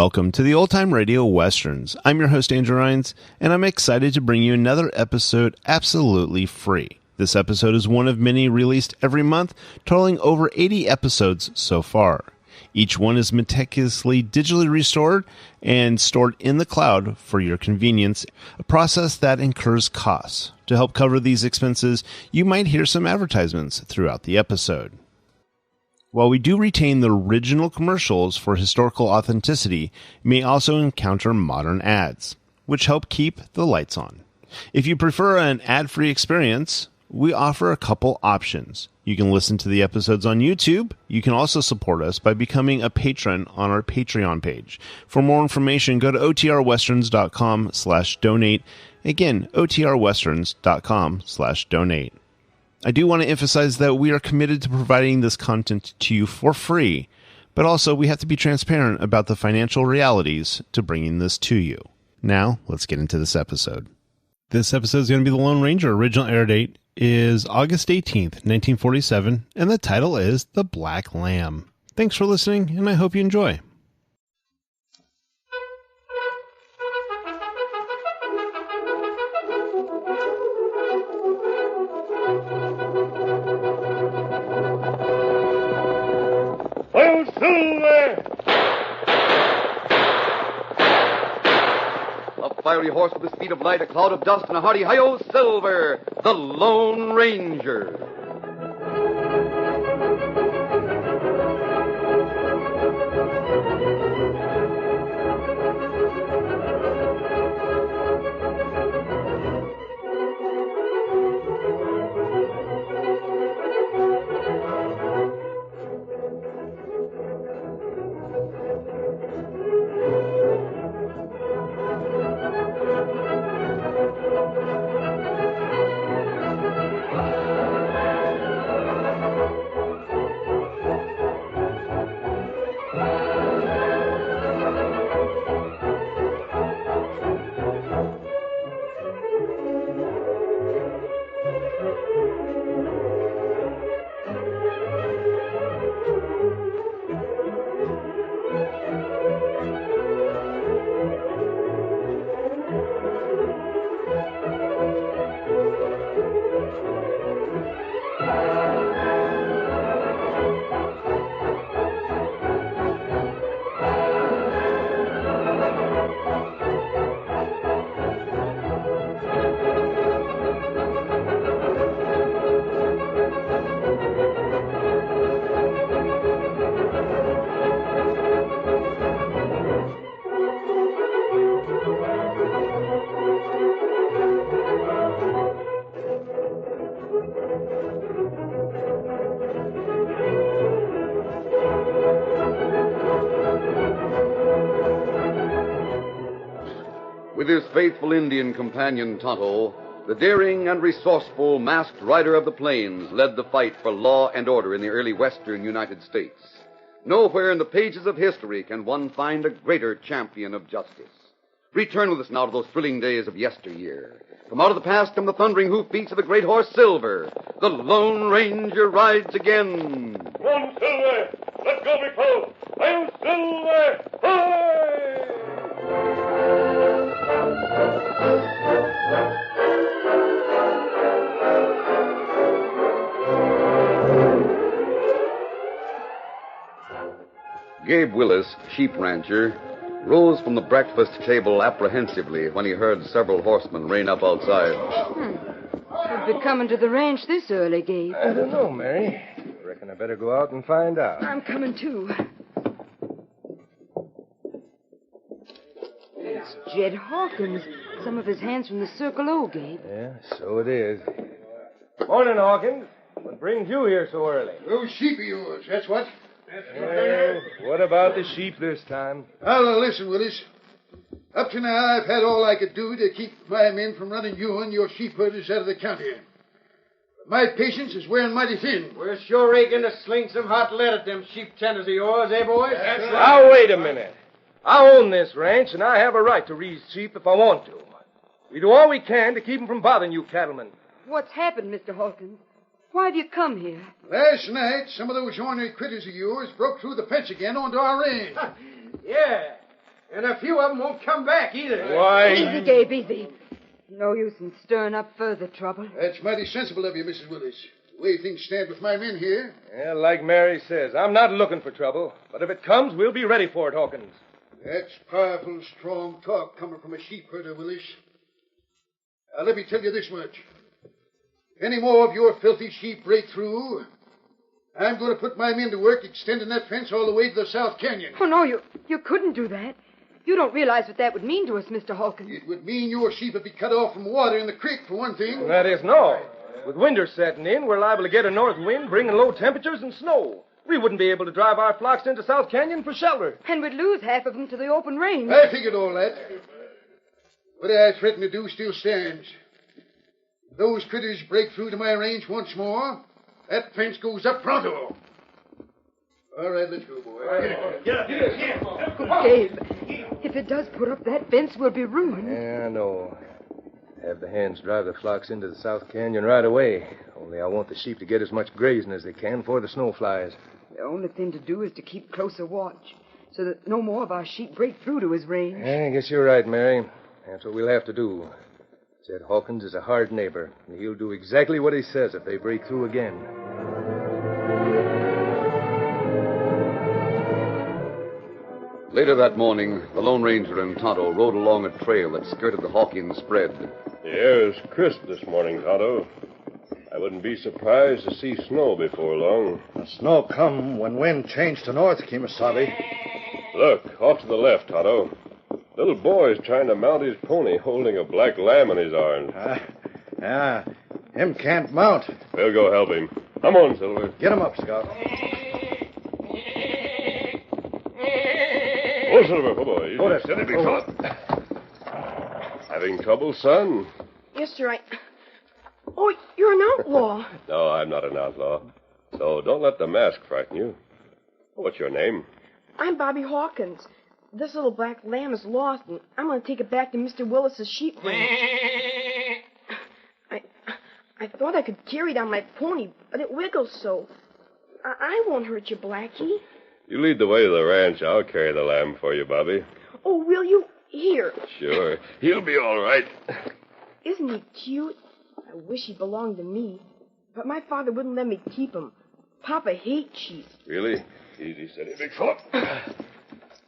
Welcome to the Old Time Radio Westerns. I'm your host, Andrew Rhynes, and I'm excited to bring you another episode absolutely free. This episode is one of many released every month, totaling over 80 episodes so far. Each one is meticulously digitally restored and stored in the cloud for your convenience, a process that incurs costs. To help cover these expenses, you might hear some advertisements throughout the episode. While we do retain the original commercials for historical authenticity, you may also encounter modern ads, which help keep the lights on. If you prefer an ad-free experience, we offer a couple options. You can listen to the episodes on YouTube. You can also support us by becoming a patron on our Patreon page. For more information, go to otrwesterns.com/donate. Again, otrwesterns.com/donate. I do want to emphasize that we are committed to providing this content to you for free, but also we have to be transparent about the financial realities to bringing this to you. Now, let's get into this episode. This episode is going to be The Lone Ranger. Original air date is August 18th, 1947, and the title is The Black Lamb. Thanks for listening, and I hope you enjoy. A fiery horse with the speed of light, a cloud of dust, and a hearty hi-yo, Silver, the Lone Ranger. With his faithful Indian companion, Tonto, the daring and resourceful masked rider of the plains led the fight for law and order in the early western United States. Nowhere in the pages of history can one find a greater champion of justice. Return with us now to those thrilling days of yesteryear. From out of the past come the thundering hoofbeats of the great horse Silver. The Lone Ranger rides again. Come on, Silver! Let's go, big fellow! I'm Silver! Hi! Gabe Willis, sheep rancher, rose from the breakfast table apprehensively when he heard several horsemen rein up outside. Who'd be coming to the ranch this early, Gabe? I don't know, Mary. Reckon I better go out and find out. I'm coming, too. It's Jed Hawkins. Some of his hands from the Circle O, Gabe. Yeah, so it is. Morning, Hawkins. What brings you here so early? Those sheep of yours, that's what. Well, what about the sheep this time? Well, listen, Willis. Up to now, I've had all I could do to keep my men from running you and your sheep herders out of the county. But my patience is wearing mighty thin. We're sure eager to sling some hot lead at them sheep tenders of yours, eh, boys? That's right. Now, wait a minute. I own this ranch, and I have a right to raise sheep if I want to. We do all we can to keep them from bothering you cattlemen. What's happened, Mr. Hawkins? Why have you come here? Last night, some of those ornery critters of yours broke through the fence again onto our range. Yeah. And a few of them won't come back either. Why? Easy, Gabe, easy. No use in stirring up further trouble. That's mighty sensible of you, Mrs. Willis. The way things stand with my men here. Yeah, like Mary says, I'm not looking for trouble. But if it comes, we'll be ready for it, Hawkins. That's powerful, strong talk coming from a sheep herder, Willis. Now, let me tell you this much. If any more of your filthy sheep break through, I'm going to put my men to work extending that fence all the way to the South Canyon. Oh, no, you couldn't do that. You don't realize what that would mean to us, Mr. Hawkins. It would mean your sheep would be cut off from water in the creek, for one thing. That is no. With winter setting in, we're liable to get a north wind, bringing low temperatures and snow. We wouldn't be able to drive our flocks into South Canyon for shelter. And we'd lose half of them to the open range. I figured all that. What I threatened to do still stands. If those critters break through to my range once more, that fence goes up pronto. All right, let's go, boy. Gabe, if it does put up that fence, we'll be ruined. Yeah, I know. Have the hands drive the flocks into the South Canyon right away. Only I want the sheep to get as much grazing as they can before the snow flies. The only thing to do is to keep closer watch, so that no more of our sheep break through to his range. Yeah, I guess you're right, Mary. That's what we'll have to do. Jed Hawkins is a hard neighbor, and he'll do exactly what he says if they break through again. Later that morning, the Lone Ranger and Tonto rode along a trail that skirted the Hawkins spread. The air is crisp this morning, Tonto. I wouldn't be surprised to see snow before long. The snow come when wind change to north, Kemosabe. Look, off to the left, Tonto. Little boy's trying to mount his pony, holding a black lamb in his arms. Yeah, him can't mount. We'll go help him. Come on, Silver. Get him up, Scout. Oh, Silver, oh boy. Hold it. Steady, big fella. Having trouble, son? Yes, sir, Oh, you're an outlaw. No, I'm not an outlaw. So don't let the mask frighten you. What's your name? I'm Bobby Hawkins. This little black lamb is lost, and I'm going to take it back to Mr. Willis's sheep ranch. I thought I could carry it on my pony, but it wiggles so. I won't hurt you, Blackie. You lead the way to the ranch. I'll carry the lamb for you, Bobby. Oh, will you? Here. Sure. He'll be all right. Isn't he cute? I wish he belonged to me. But my father wouldn't let me keep him. Papa hates sheep. Really? Easy, steady, big fella.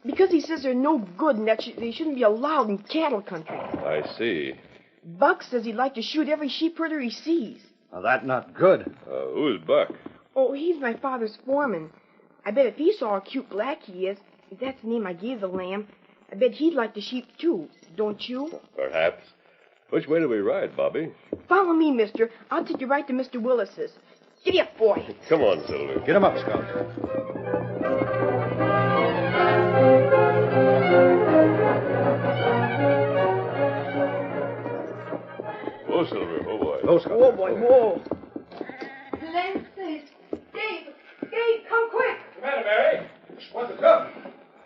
Because he says they're no good and that they shouldn't be allowed in cattle country. I see. Buck says he'd like to shoot every sheep herder he sees. Now, that's not good. Who's Buck? Oh, he's my father's foreman. I bet if he saw how cute Blackie is, if that's the name I gave the lamb, I bet he'd like the sheep too, don't you? Perhaps. Which way do we ride, Bobby? Follow me, mister. I'll take you right to Mr. Willis's. Giddy up, boy. Come on, Silver. Get him up, Scout. Whoa, Silver. Oh, boy. Go, Scout. Whoa, boy, whoa. The lamb says, Gabe, come quick. What's the matter, Mary? What's the trouble?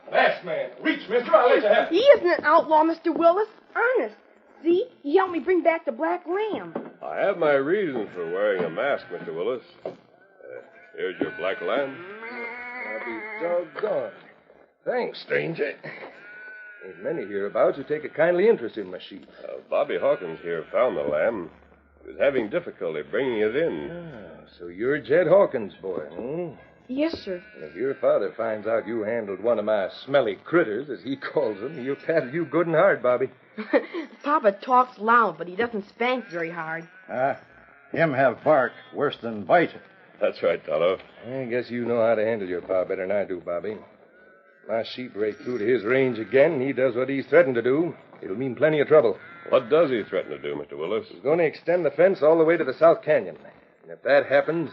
Masked man. Reach, mister. I'll let you have it. He isn't an outlaw, Mr. Willis. Honest. See? He helped me bring back the black lamb. I have my reasons for wearing a mask, Mr. Willis. Here's your black lamb. I'll be doggone. Thanks, stranger. Ain't many hereabouts who take a kindly interest in my sheep. Bobby Hawkins here found the lamb. He was having difficulty bringing it in. So you're Jed Hawkins' boy, hmm? Yes, sir. And if your father finds out you handled one of my smelly critters, as he calls them, he'll pat you good and hard, Bobby. Papa talks loud, but he doesn't spank very hard. Him have bark worse than bite. That's right, Tonto. I guess you know how to handle your pa better than I do, Bobby. My sheep break through to his range again, and he does what he's threatened to do. It'll mean plenty of trouble. What does he threaten to do, Mr. Willis? He's going to extend the fence all the way to the South Canyon. And if that happens,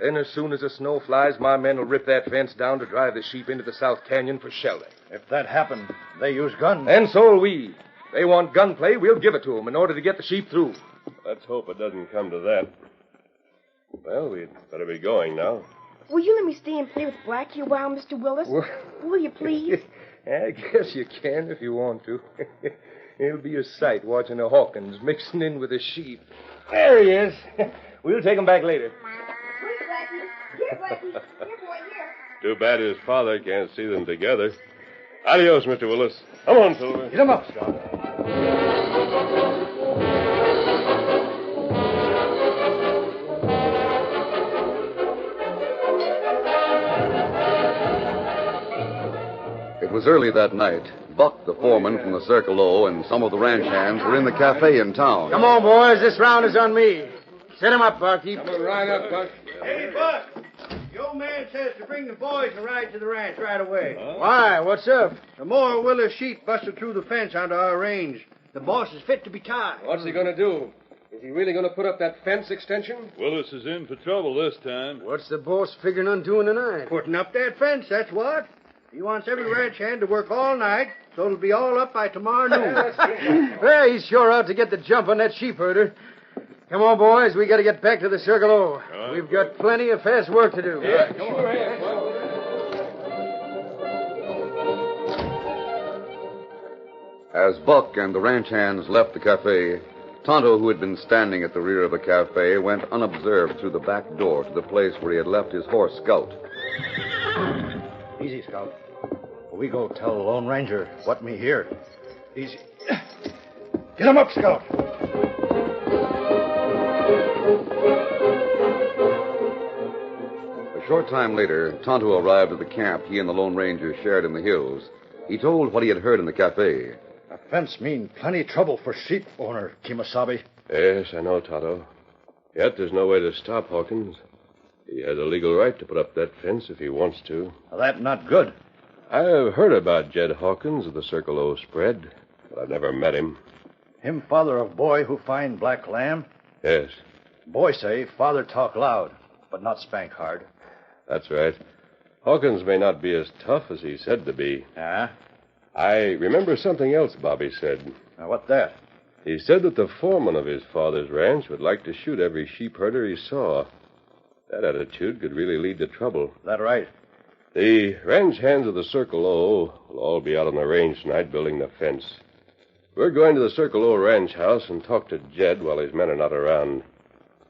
then as soon as the snow flies, my men will rip that fence down to drive the sheep into the South Canyon for shelter. If that happen, they use guns. And so'll we. If they want gunplay, we'll give it to them in order to get the sheep through. Let's hope it doesn't come to that. Well, we'd better be going now. Will you let me stay and play with Blackie a while, Mr. Willis? Will you, please? I guess you can if you want to. It'll be a sight watching the Hawkins mixing in with the sheep. There he is. We'll take him back later. Where's Blackie? Here, Blackie. Here, boy, here. Too bad his father can't see them together. Adios, Mr. Willis. Come on, Silver. Get him up, Scout. It was early that night. Buck, the foreman from the Circle O, and some of the ranch hands were in the cafe in town. Come on, boys. This round is on me. Set him up, Barkeep. Come on, right up, Buck. Hey, Buck. The old man says to bring the boys and ride to the ranch right away. Why? What's up? The more Willis sheep busted through the fence onto our range. The boss is fit to be tied. What's he going to do? Is he really going to put up that fence extension? Willis is in for trouble this time. What's the boss figuring on doing tonight? Putting up that fence, that's what. He wants every ranch hand to work all night, so it'll be all up by tomorrow noon. Well, he's sure out to get the jump on that sheep herder. Come on, boys. We got to get back to the Circle O. We've got plenty of fast work to do. Yeah, sure have. As Buck and the ranch hands left the cafe, Tonto, who had been standing at the rear of the cafe, went unobserved through the back door to the place where he had left his horse, Scout. Easy, Scout. We go tell the Lone Ranger what me hear. Easy. Get him up, Scout. A short time later, Tonto arrived at the camp he and the Lone Ranger shared in the hills. He told what he had heard in the cafe. A fence mean plenty trouble for sheep owner, Kemosabe. Yes, I know, Tonto. Yet there's no way to stop Hawkins. He has a legal right to put up that fence if he wants to. Well, that not good. I've heard about Jed Hawkins of the Circle O spread, but I've never met him. Him father of boy who find black lamb? Yes, Boy say father talk loud, but not spank hard. that's right. Hawkins may not be as tough as he said to be. Ah? I remember something else Bobby said. Now, what that? He said that the foreman of his father's ranch would like to shoot every sheep herder he saw. That attitude could really lead to trouble. That right? The ranch hands of the Circle O will all be out on the range tonight building the fence. We're going to the Circle O ranch house and talk to Jed while his men are not around.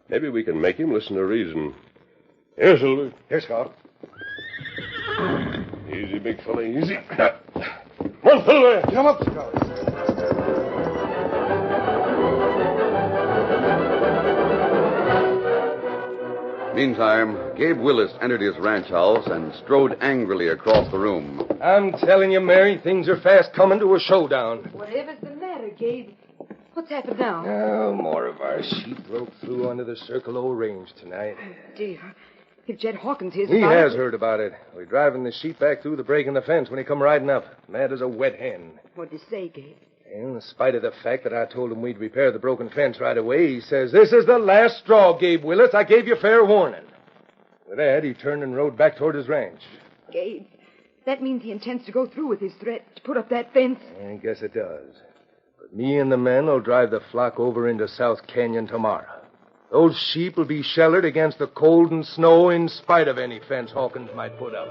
Maybe we can make him listen to reason. Here, Silver. Here, Scout. Easy, big fella, easy. Come on, Silver. Come up, Scout. Meantime, Gabe Willis entered his ranch house and strode angrily across the room. I'm telling you, Mary, things are fast coming to a showdown. Whatever's the matter, Gabe? What's happened now? Oh, more of our sheep broke through onto the Circle O range tonight. Dear, if Jed Hawkins hears He about has it... heard about it. We're driving the sheep back through the break in the fence when he come riding up. Mad as a wet hen. What'd you say, Gabe? And in spite of the fact that I told him we'd repair the broken fence right away, he says, "This is the last straw, Gabe Willis. I gave you fair warning." With that, he turned and rode back toward his ranch. Gabe, that means he intends to go through with his threat to put up that fence. I guess it does. But me and the men will drive the flock over into South Canyon tomorrow. Those sheep will be sheltered against the cold and snow in spite of any fence Hawkins might put up.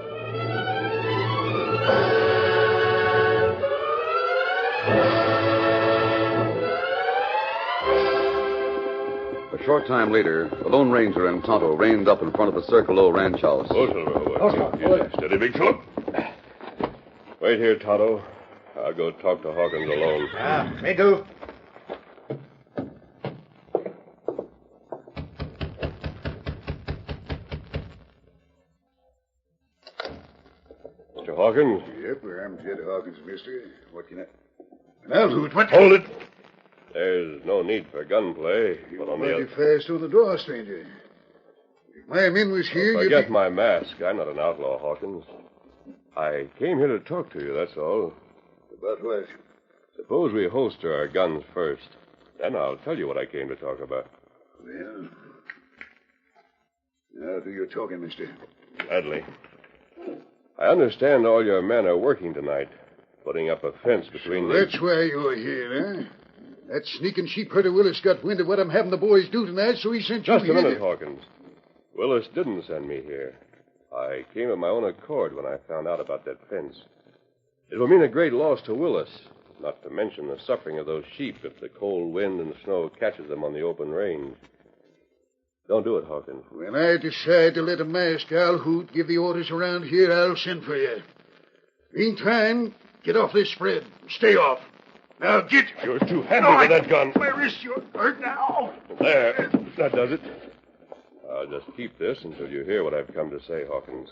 A short time later, the Lone Ranger and Tonto reined up in front of the Circle O ranch house. Oh, Silver. Easy. Steady, big fella. Wait here, Tonto. I'll go talk to Hawkins alone. Ah, me do. Mr. Hawkins? Yep, I'm Jed Hawkins, mister. What can I... Now, Hoot, what... Hold it. There's no need for gunplay, but on the Mighty other... fast through the door, stranger. If my men was here, you'd Forget be... my mask. I'm not an outlaw, Hawkins. I came here to talk to you, that's all. About what? Suppose we holster our guns first. Then I'll tell you what I came to talk about. Well... Now do your talking, mister. Gladly. I understand all your men are working tonight, putting up a fence between the... That's why you're here, huh? That sneaking sheep herder Willis got wind of what I'm having the boys do tonight, so he sent you Just a here. minute, Hawkins. Willis didn't send me here. I came of my own accord when I found out about that fence. It will mean a great loss to Willis, not to mention the suffering of those sheep if the cold wind and snow catches them on the open range. Don't do it, Hawkins. When I decide to let a masked owl Hoot give the orders around here, I'll send for you. Meantime, Get off this spread. Stay off. Now get... You're too handy with that gun. My wrist, you're hurt now. There. That does it. I'll just keep this until you hear what I've come to say, Hawkins.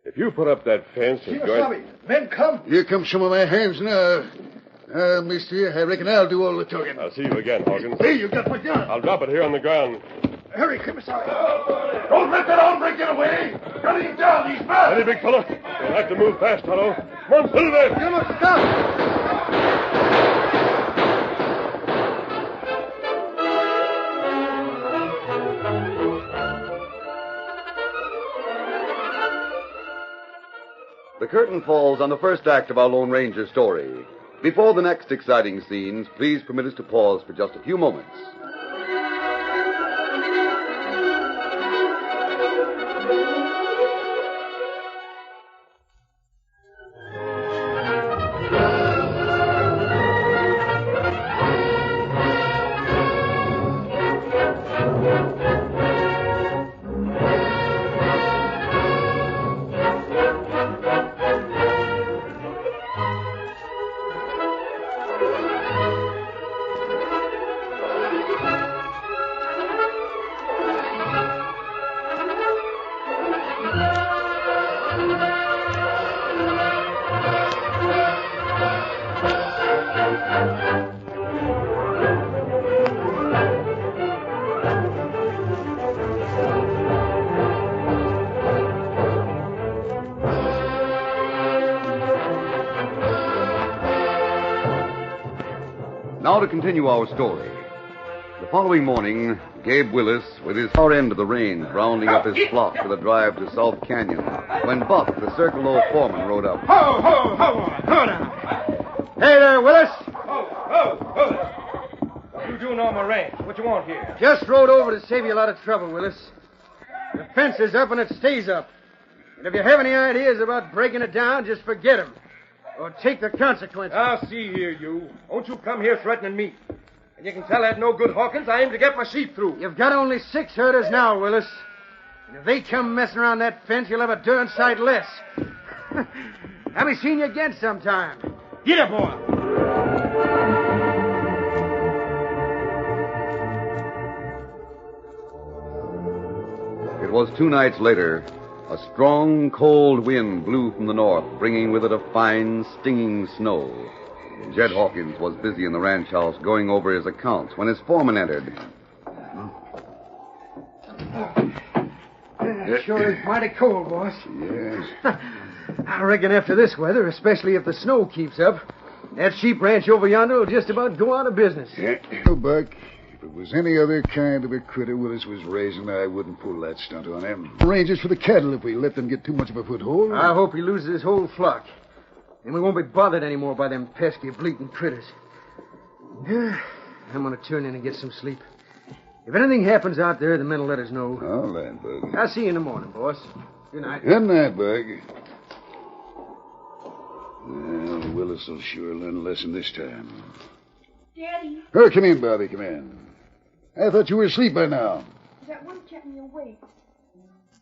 If you put up that fence and join... Men, come. Here come some of my hands now. Mister, I reckon I'll do all the talking. I'll see you again, Hawkins. Hey, you got my gun. I'll drop it here on the ground. Hurry, Commissar. Don't let that hombre get away. Gun him down, he's mad. Steady, big fella. You'll have to move fast, Tonto. Come on, through there. You must stop. The curtain falls on the first act of our Lone Ranger story. Before the next exciting scenes, please permit us to pause for just a few moments. Now to continue our story. The following morning, Gabe Willis, with his far end of the range, rounding up his flock for the drive to South Canyon, when Buck, the Circle O foreman, rode up. Ho, ho, ho, ho now. Hey there, Willis. What you doing on my ranch? What you want here? Just rode over to save you a lot of trouble, Willis. The fence is up and it stays up. And if you have any ideas about breaking it down, just forget them. Or take the consequences. I'll see here, you. Don't you come here threatening me. And you can tell that no good Hawkins I aim to get my sheep through. You've got only 6 herders now, Willis. And if they come messing around that fence, you'll have a darn sight less. I'll be seeing you again sometime. Get up, boy. It was 2 nights later. A strong, cold wind blew from the north, bringing with it a fine, stinging snow. Jed Hawkins was busy in the ranch house going over his accounts when his foreman entered. Sure is mighty cold, boss. Yes. I reckon after this weather, especially if the snow keeps up, that sheep ranch over yonder will just about go out of business. Oh, Buck, if it was any other kind of a critter Willis was raising, I wouldn't pull that stunt on him. Ranges for the cattle if we let them get too much of a foothold. I hope he loses his whole flock. And we won't be bothered anymore by them pesky, bleating critters. I'm going to turn in and get some sleep. If anything happens out there, the men will let us know. All right, Bug. I'll see you in the morning, boss. Good night. Good night, Bug. Well, Willis will sure learn a lesson this time. Daddy. Oh, come in, Bobby, come in. I thought you were asleep by now. That one kept me awake.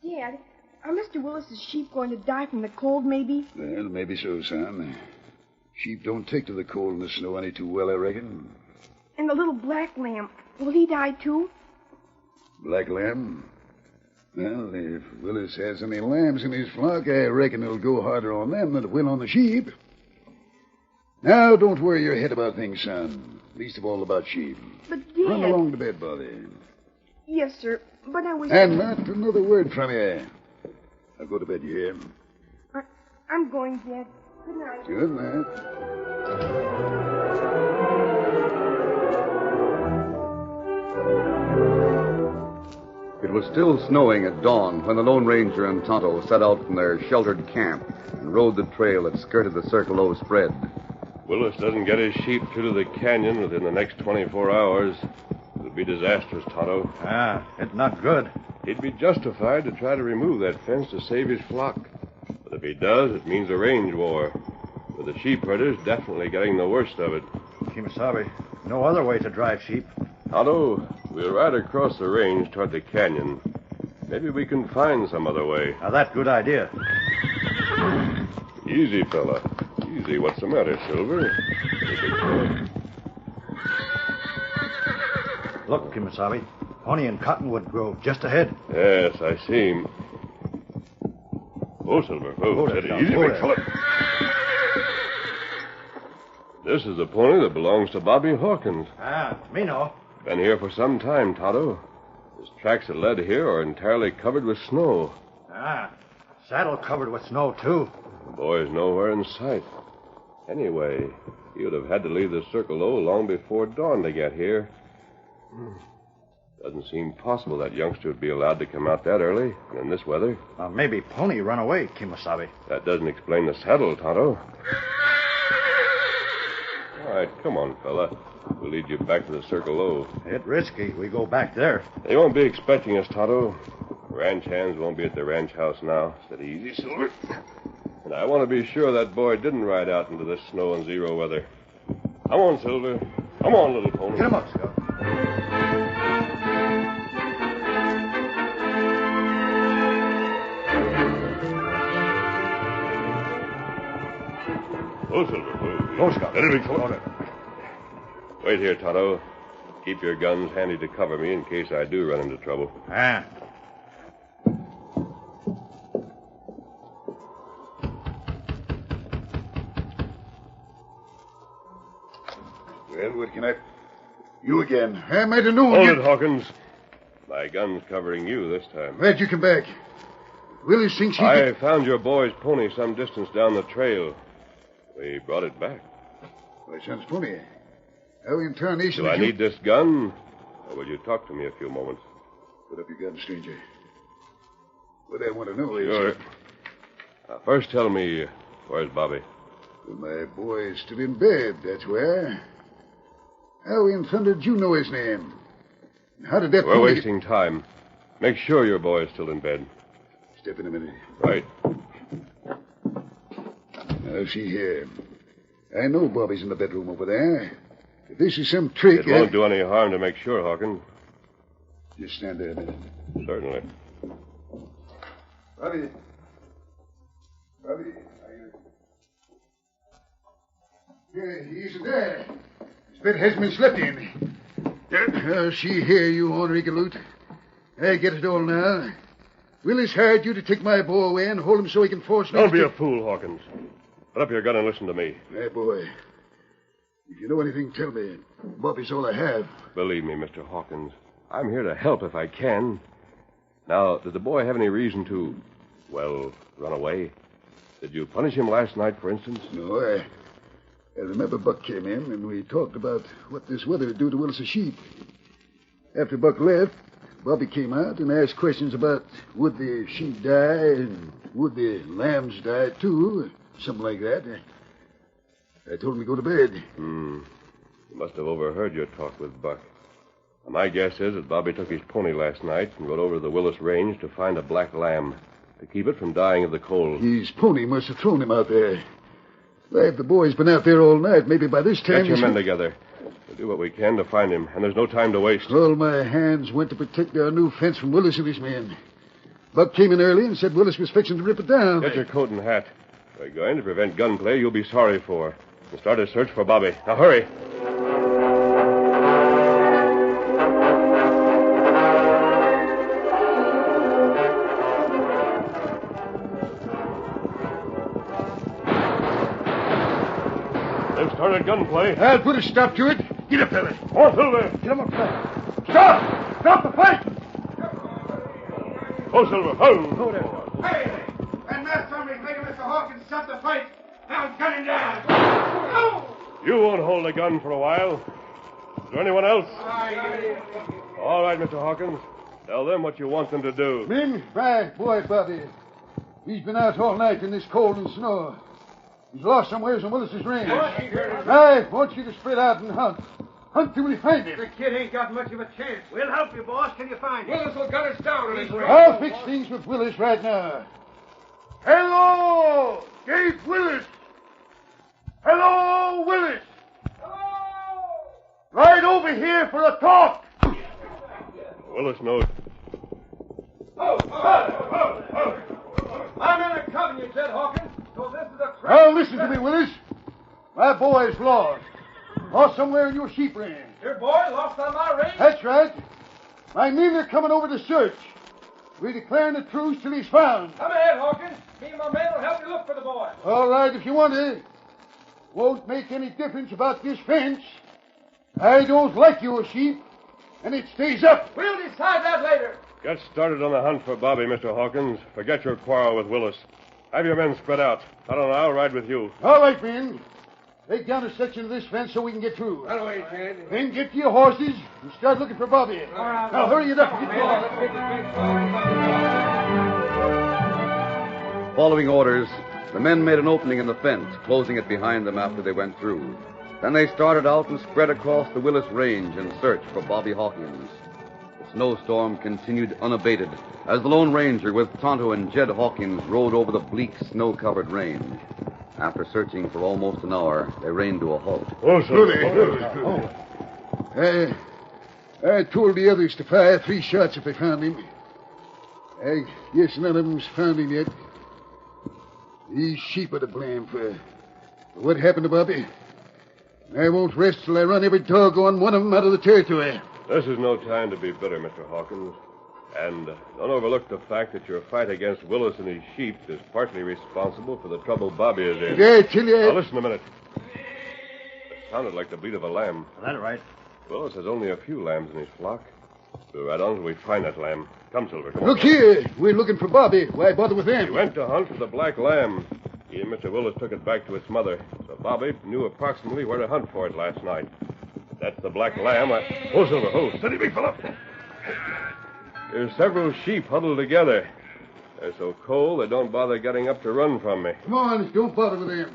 Dad, are Mr. Willis's sheep going to die from the cold, maybe? Well, maybe so, son. Sheep don't take to the cold and the snow any too well, I reckon. And the little black lamb, will he die too? Black lamb? Well, if Willis has any lambs in his flock, I reckon it'll go harder on them than it will on the sheep. Now, don't worry your head about things, son. Least of all about sheep. But, Dad... Run along to bed, Bobby. Yes, sir, but I was... And not another word from you. Now go to bed, you hear? I'm going, Dad. Good night. Good night. It was still snowing at dawn when the Lone Ranger and Tonto set out from their sheltered camp and rode the trail that skirted the Circle O spread. Willis doesn't get his sheep through to the canyon within the next 24 hours. It'll be disastrous, Tonto. It's not good. He'd be justified to try to remove that fence to save his flock. But if he does, it means a range war, with the sheep herders definitely getting the worst of it. Kimasabi, no other way to drive sheep. Tonto, we'll ride across the range toward the canyon. Maybe we can find some other way. Now, that's a good idea. Easy, fella. Easy. What's the matter, Silver? Look, Kimasabi. Pony and Cottonwood Grove just ahead. Yes, I see him. Oh, Silver. Oh, steady. Easy, big fella. This is the pony that belongs to Bobby Hawkins. Ah, me know. Been here for some time, Tonto. His tracks that led here are entirely covered with snow. Ah, saddle covered with snow, too. The boy's nowhere in sight. Anyway, he would have had to leave the Circle O long before dawn to get here. Doesn't seem possible that youngster would be allowed to come out that early and in this weather. Maybe Pony run away, Kimasabi. That doesn't explain the saddle, Tonto. All right, come on, fella. We'll lead you back to the Circle O. It's risky. We go back there. They won't be expecting us, Tonto. Ranch hands won't be at the ranch house now. Steady easy, Silver. And I want to be sure that boy didn't ride out into this snow and zero weather. Come on, Silver. Come on, little pony. Get him up, Scout. Oh, Silver. Go, Scout. Steady, big fella. Wait here, Tonto. Keep your guns handy to cover me in case I do run into trouble. Ah. Well, what can I... You again. I might have known Hold you... it, Hawkins. My gun's covering you this time. Where'd you come back? Willis thinks he... I found your boy's pony some distance down the trail. We brought it back. My son's pony. How in tarnation... Do I need this gun? Or will you talk to me a few moments? Put up your gun, stranger. What I want to know is... Sure. Now, first tell me, where's Bobby? Well, my boy's still in bed, that's where. How in thunder did you know his name? How did that We're pony... wasting time. Make sure your boy's still in bed. Step in a minute. Right. Now, see here. I know Bobby's in the bedroom over there. If this is some trick... It won't do any harm to make sure, Hawkins. Just stand there a minute. Certainly. Bobby. Yeah, he's there. His bed hasn't been slept in. See here, you ornery galoot. I get it all now. Willis hired you to take my boy away and hold him so he can force me... Don't be a fool, Hawkins. Put up your gun and listen to me. Hey, boy. If you know anything, tell me. Bobby's all I have. Believe me, Mr. Hawkins. I'm here to help if I can. Now, did the boy have any reason to, well, run away? Did you punish him last night, for instance? No, I remember Buck came in, and we talked about what this weather would do to Willis's sheep. After Buck left, Bobby came out and asked questions about would the sheep die and would the lambs die, too, something like that. I told him to go to bed. You must have overheard your talk with Buck. My guess is that Bobby took his pony last night and rode over to the Willis Range to find a black lamb to keep it from dying of the cold. His pony must have thrown him out there. If the boy's been out there all night, maybe by this time... Get your men together. We'll do what we can to find him, and there's no time to waste. All my hands went to protect our new fence from Willis and his men. Buck came in early and said Willis was fixing to rip it down. Get your coat and hat. We're going to prevent gunplay you'll be sorry for. And start a search for Bobby. Now, hurry. They've started gunplay. I'll put a stop to it. Get up, fella. On, Silver. Get him up, fella. Stop! Stop the fight! Oh, Silver. Oh, there. Hey! And that's somebody making Mr. Hawkins stop the fight. Now gun him down. You won't hold a gun for a while. Is there anyone else? All right, Mr. Hawkins. Tell them what you want them to do. Men, my boy, Bobby. He's been out all night in this cold and snow. He's lost somewheres in Willis's range. I want you to spread out and hunt. Hunt till we find him. The kid ain't got much of a chance. We'll help you, boss, till you find him. Willis will gun us down in his range. I'll fix things with Willis right now. Hello, Dave Willis. Hello, Willis. Hello. Right over here for a talk. Willis knows. I'm in a coven, you said, Hawkins. So this is a... Now listen to me, Willis. My boy's lost. Lost somewhere in your sheep range. Your boy lost on my range? That's right. My men are coming over to search. We're declaring a truce till he's found. Come ahead, Hawkins. Me and my men will help you look for the boy. All right, if you want to. Won't make any difference about this fence. I don't like your sheep, and it stays up. We'll decide that later. Get started on the hunt for Bobby, Mr. Hawkins. Forget your quarrel with Willis. Have your men spread out. I'll ride with you. All right, men. Take down a section of this fence so we can get through. That way, Ted. Then get to your horses and start looking for Bobby. All right. Now hurry it up. Following orders, the men made an opening in the fence, closing it behind them after they went through. Then they started out and spread across the Willis Range in search for Bobby Hawkins. The snowstorm continued unabated as the Lone Ranger with Tonto and Jed Hawkins rode over the bleak, snow-covered range. After searching for almost an hour, they reined to a halt. I told the others to fire 3 shots if they found him. I guess none of them's found him yet. These sheep are to blame for what happened to Bobby. I won't rest till I run every doggone one of them out of the territory. This is no time to be bitter, Mr. Hawkins. And don't overlook the fact that your fight against Willis and his sheep is partly responsible for the trouble Bobby is in. Yeah, I tell you. Now, listen a minute. It sounded like the bleat of a lamb. That's right. Willis has only a few lambs in his flock. We'll ride on till we find that lamb. Come, Silver. Come Look on. here. We're looking for Bobby. Why bother with them? He went to hunt for the black lamb. He and Mr. Willis took it back to its mother. So Bobby knew approximately where to hunt for it last night. That's the black lamb. Oh, Silver, oh, steady, big fella. There's several sheep huddled together. They're so cold they don't bother getting up to run from me. Come on, don't bother with them.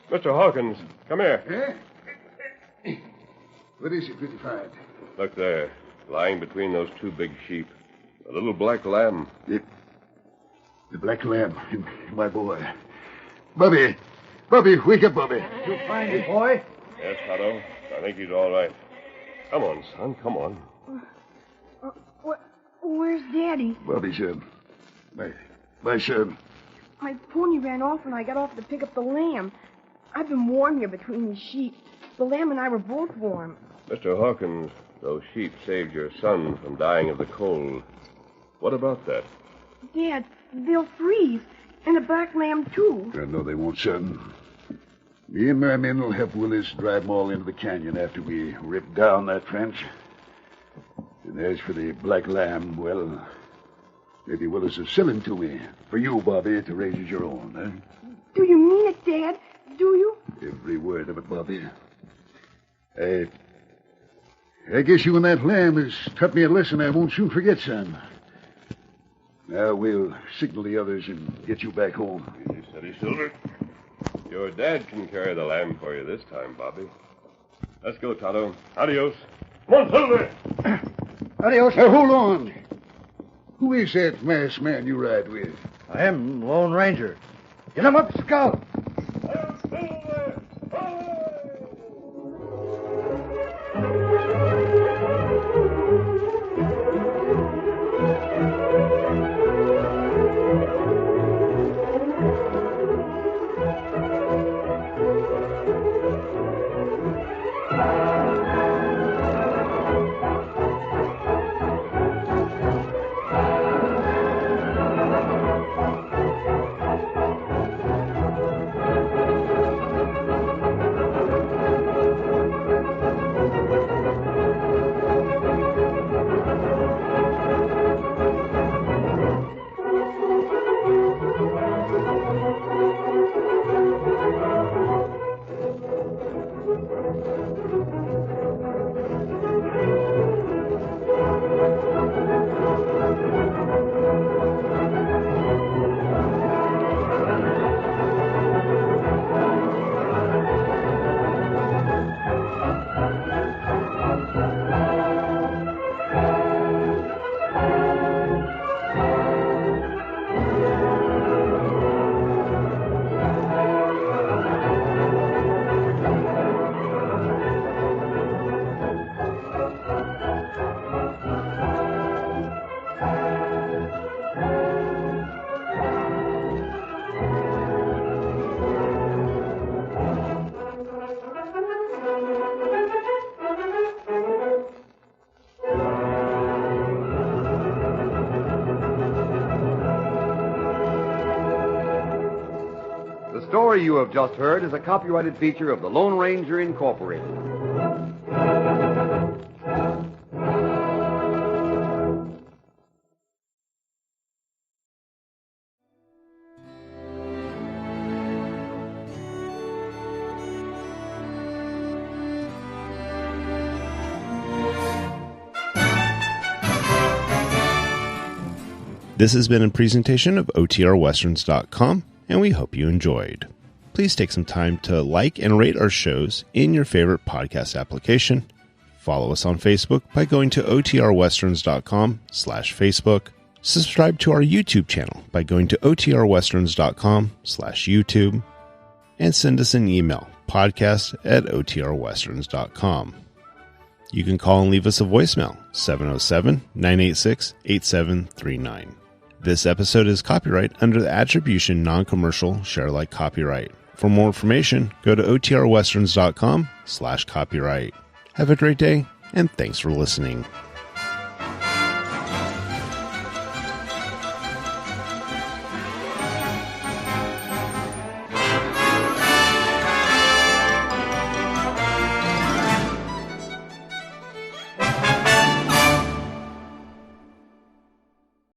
Mr. Hawkins, come here. Eh? What is it, 55? Look there, lying between those 2 big sheep. A little black lamb. The black lamb, my boy. Bobby, wake up, Bobby. You find it, boy? Yes, Tonto. I think he's all right. Come on, son, come on. Where's Daddy? Bobby, son. My son. My pony ran off when I got off to pick up the lamb. I've been warm here between these sheep. The lamb and I were both warm. Mr. Hawkins, those sheep saved your son from dying of the cold. What about that? Dad, they'll freeze. And the black lamb, too. No, they won't, son. Me and my men will help Willis drive them all into the canyon after we rip down that fence. And as for the black lamb, well, maybe Willis will sell him to me. For you, Bobby, to raise as your own, eh? Do you mean it, Dad? Do you? Every word of it, Bobby. I guess you and that lamb has taught me a lesson I won't soon forget, son. Now we'll signal the others and get you back home. Steady, Silver. Your dad can carry the lamb for you this time, Bobby. Let's go, Tonto. Adios. Come on, Silver. Adios. Now, hold on. Who is that masked man you ride with? I am Lone Ranger. Get him up, Scout. story you have just heard is a copyrighted feature of the Lone Ranger Incorporated. This has been a presentation of OTRWesterns.com, and we hope you enjoyed. Please take some time to like and rate our shows in your favorite podcast application. Follow us on Facebook by going to OTRWesterns.com/Facebook. Subscribe to our YouTube channel by going to OTRWesterns.com/YouTube. And send us an email, podcast@OTRWesterns.com. You can call and leave us a voicemail, 707-986-8739. This episode is copyright under the Attribution Non-Commercial Share-alike copyright. For more information, go to OTRWesterns.com/copyright. Have a great day, and thanks for listening.